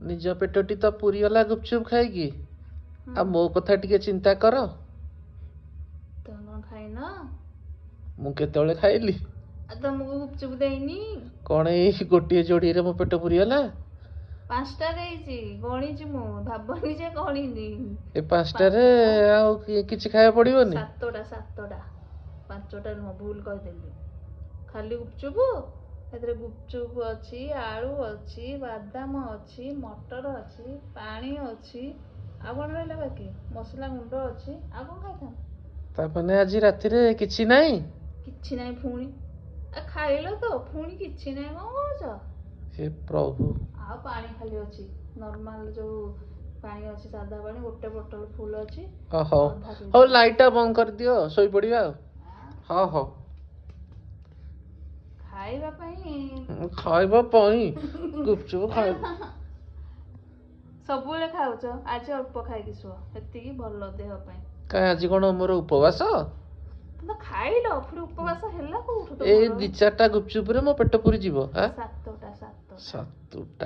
निज पेटटी तो पूरी गला गुपचुप खाइकी आ मो कथा टिके चिंता कर तुम खाइन मु केतବେଳେ खाइली तुमको गुपचुप देनी कौन एई गोटिए जोड़ी रे मो पेट पूरी गला 5टा देइची गणिची मु भाबनी जे गणिनी ए 5टा रे आ किछि खाया पड़िबोनी 7टा 5टा नो भूल कर देली खाली गुपचुप एतरे गुपचुप अछि आलू अछि बादाम अछि मटर अछि पानी अछि आ कोन रहला बाकी मसला गुंड अछि आ कोन खाइथां ता माने आज राति रे किछि नाही किछि नाही फुणी आ खाइलो तो फुणी किछि नाही कोन हे प्रभु आ पानी खाली अछि नॉर्मल जो पानी अछि सादा पानी गोटे बोतल फुल अछि हो हो लाइटा बंद कर दियो सोई पड़िया हो हो खाइबा पई खाइबा पई गुपचुप खाइबा सबुले खाउछ आज अल्प खाइकी सुआ एतिकी भलो देह पई का आज कोन मोर उपवास तो खाइलो फिर उपवास हेला कोठु तो ए 2-4टा गुपचुप रे मो पेट पूरी जीवो हां 7टा 7टा